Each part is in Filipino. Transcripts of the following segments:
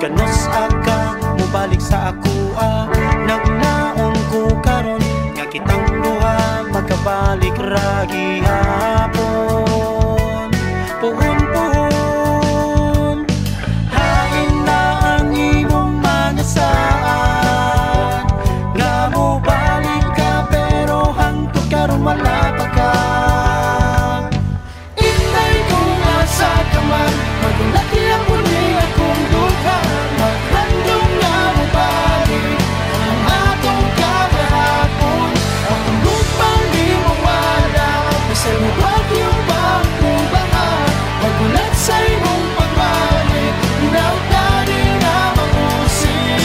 Kanos aka mubalik sa ako nagnaon ko karon nga kitang duha magkabalik ra gihapon. Puhon-puhon hain na ang imong mga saan nga mubalik ka pero hangtod karon wala pa ka. Itay kong asa ka man magulati ang muli akong duha maghandong nga mubalik ang atong kahapon. Akong lupang di mo wala basta mubag yung pagkubahan magulat sa imong pagbalik nautari na mangusik.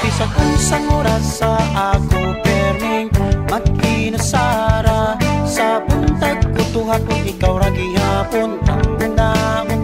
Bisag unsang oras sa ako perming mag-inasara sa buntag kutuhat kung ikaw ra gihapon ang naon